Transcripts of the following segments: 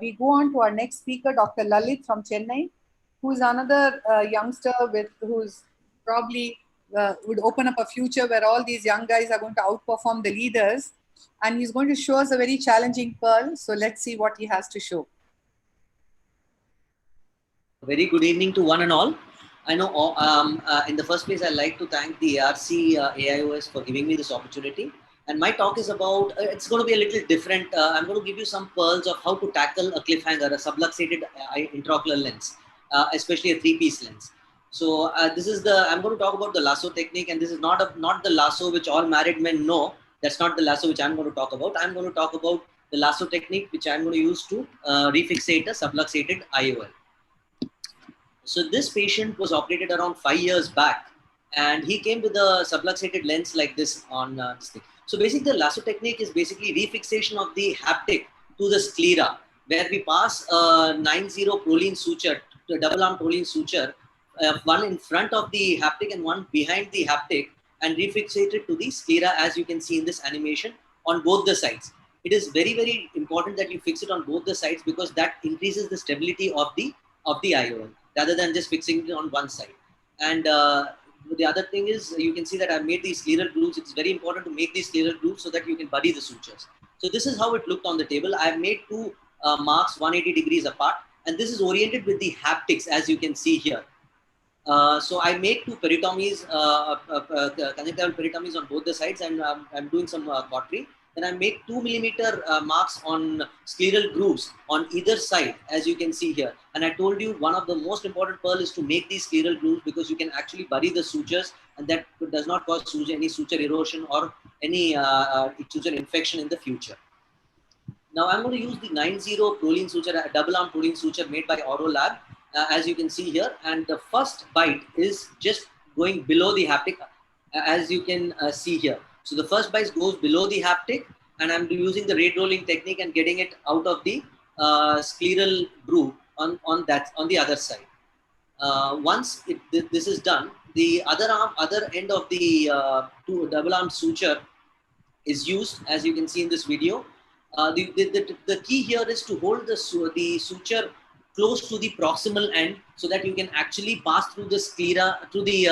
We go on to our next speaker, Dr. Lalit from Chennai, who is another youngster who's probably would open up a future where all these young guys are going to outperform the leaders. And he's going to show us a very challenging pearl. So let's see what he has to show. Very good evening to one and all. I know in the first place, I'd like to thank the ARC AIOS for giving me this opportunity. And my talk is about, it's going to be a little different. I'm going to give you some pearls of how to tackle a cliffhanger, a subluxated intraocular lens, especially a three-piece lens. So I'm going to talk about the lasso technique, and this is not the lasso which all married men know. That's not the lasso which I'm going to talk about. I'm going to talk about the lasso technique which I'm going to use to refixate a subluxated IOL. So this patient was operated around 5 years back, and he came with a subluxated lens like this on this thing. So basically the lasso technique is basically refixation of the haptic to the sclera, where we pass a 9-0 Prolene suture, a double arm Prolene suture, one in front of the haptic and one behind the haptic, and refixate it to the sclera, as you can see in this animation, on both the sides. It is very, very important that you fix it on both the sides, because that increases the stability of the IOL, rather than just fixing it on one side. And the other thing is, you can see that I've made these scleral grooves. It's very important to make these scleral grooves so that you can bury the sutures. So this is how it looked on the table. I've made two marks 180 degrees apart, and this is oriented with the haptics, as you can see here. So I made two peritomies, conjunctival peritomies on both the sides, and I'm doing some cautery. Then I made 2 millimeter marks on scleral grooves on either side, as you can see here. And I told you one of the most important pearl is to make these scleral grooves, because you can actually bury the sutures, and that does not cause any suture erosion or any suture infection in the future. Now I'm going to use the 9-0 Prolene suture, a double arm Prolene suture made by Oro Lab, as you can see here. And the first bite is just going below the haptic, as you can see here. So the first bite goes below the haptic, and I'm using the rate rolling technique and getting it out of the scleral groove on the other side. Once this is done, the other end of the double arm suture is used, as you can see in this video. The key here is to hold the suture close to the proximal end, so that you can actually pass through the sclera, through the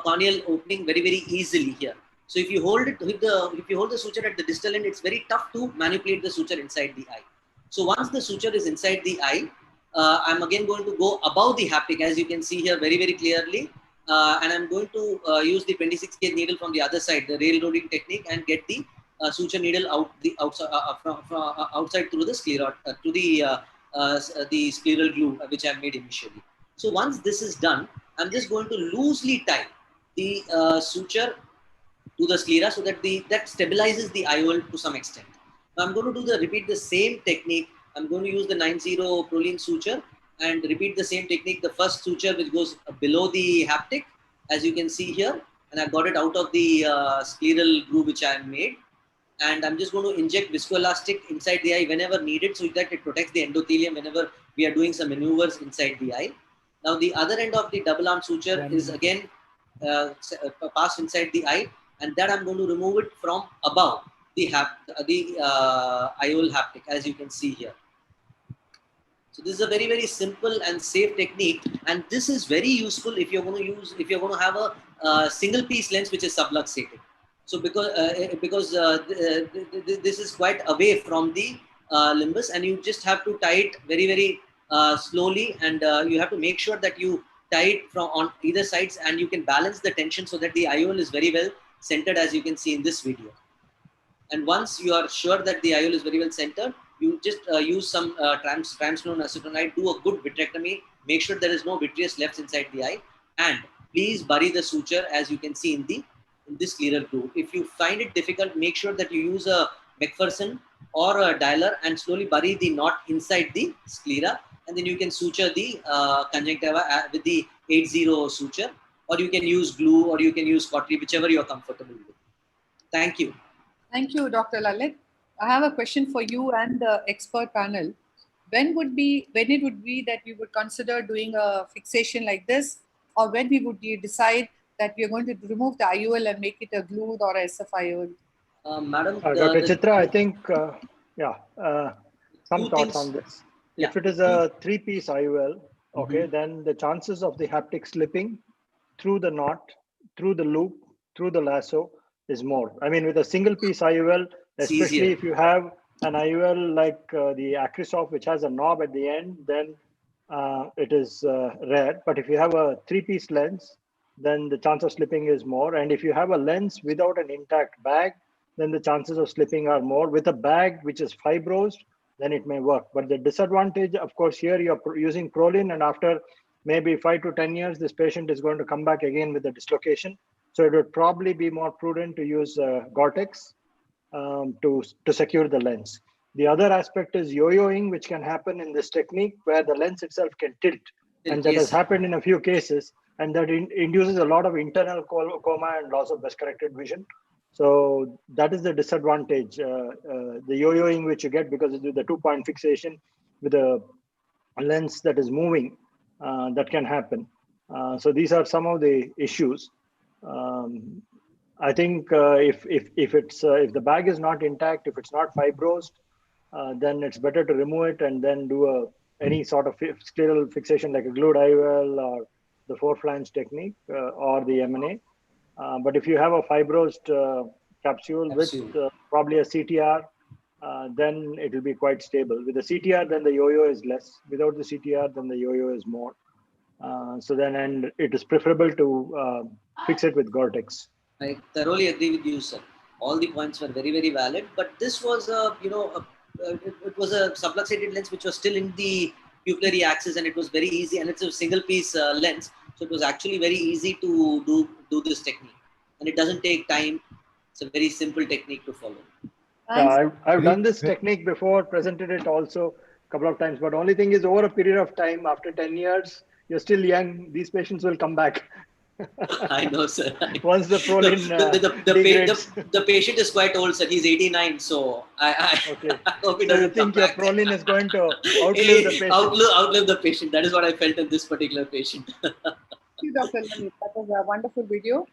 corneal opening very, very easily here. So if you hold the suture at the distal end, it's very tough to manipulate the suture inside the eye. So once the suture is inside the eye, I'm again going to go above the haptic, as you can see here very, very clearly. And I'm going to use the 26 gauge needle from the other side, the railroading technique, and get the suture needle outside through the sclera, to the scleral glue which I made initially. So once this is done, I'm just going to loosely tie the suture to the sclera, so that that stabilizes the IOL to some extent. Now I'm going to repeat the same technique. I'm going to use the 9-0 Prolene suture and repeat the same technique. The first suture which goes below the haptic, as you can see here, and I've got it out of the scleral groove which I have made. And I'm just going to inject viscoelastic inside the eye whenever needed, so that it protects the endothelium whenever we are doing some maneuvers inside the eye. Now the other end of the double arm suture is again passed inside the eye, and that I'm going to remove it from above the IOL haptic, as you can see here. So this is a very, very simple and safe technique, and this is very useful if you're going to have a single piece lens which is subluxated. So because this is quite away from the limbus, and you just have to tie it very, very slowly, and you have to make sure that you tie it from on either sides, and you can balance the tension so that the IOL is very well centered, as you can see in this video. And once you are sure that the IOL is very well centered, you just use some triamcinolone acetonide, do a good vitrectomy, make sure there is no vitreous left inside the eye, and please bury the suture, as you can see in this scleral groove. If you find it difficult, make sure that you use a McPherson or a dialer and slowly bury the knot inside the sclera, and then you can suture the conjunctiva with the 8-0 suture, or you can use glue, or you can use cautery, whichever you are comfortable with. Thank you. Thank you, Dr. Lalit. I have a question for you and the expert panel. When it would be that we would consider doing a fixation like this, or when would you decide that we are going to remove the IOL and make it a glued or a SF IOL? Madam, Dr. Chitra, I think, some Two thoughts things. on this. Yeah. If it is a 3-piece IOL, okay, Mhm. then the chances of the haptic slipping through the knot, through the loop, through the lasso is more. I mean, with a single piece IOL, It's especially easier. if you have an IOL like the Acrisoft, which has a knob at the end, then it is rare. But if you have a 3-piece lens, then the chance of slipping is more. And if you have a lens without an intact bag, then the chances of slipping are more. With a bag which is fibrosed, then it may work. But the disadvantage, of course, here you're using Prolene, and after maybe 5 to 10 years, this patient is going to come back again with a dislocation. So it would probably be more prudent to use Gore-Tex to secure the lens. The other aspect is yo-yoing, which can happen in this technique where the lens itself can tilt. And that Yes, has sir. happened in a few cases, and that induces a lot of internal coma and loss of best corrected vision. So that is the disadvantage, the yo-yoing which you get because of the 2-point fixation with a lens that is moving, that can happen. So these are some of the issues. I think if the bag is not intact, if it's not fibrosed, then it's better to remove it and then do any sort of scleral fixation like a glued IOL or the 4-flange technique or the MNA. But if you have a fibrosed capsule with probably a CTR, then it will be quite stable. With the CTR, then the yo-yo is less. Without the CTR, then the yo-yo is more. So then, and it is preferable to fix it with Gore-Tex. I thoroughly agree with you, sir. All the points were very, very valid. But this was it was a subluxated lens which was still in the pupillary axis, and it was very easy. And it's a single piece lens, so it was actually very easy to do this technique, and it doesn't take time. It's a very simple technique to follow. Yeah, I've done this technique before, presented it also a couple of times. But only thing is, over a period of time, after 10 years, you're still young. These patients will come back. I know, sir. Once the Prolene the patient is quite old, sir. He's 89, so I okay. hope he So you doesn't think come your back. Prolene is going to outlive the patient? Outlive the patient. That is what I felt in this particular patient. Thank you, Dr. Lalit. That was a wonderful video.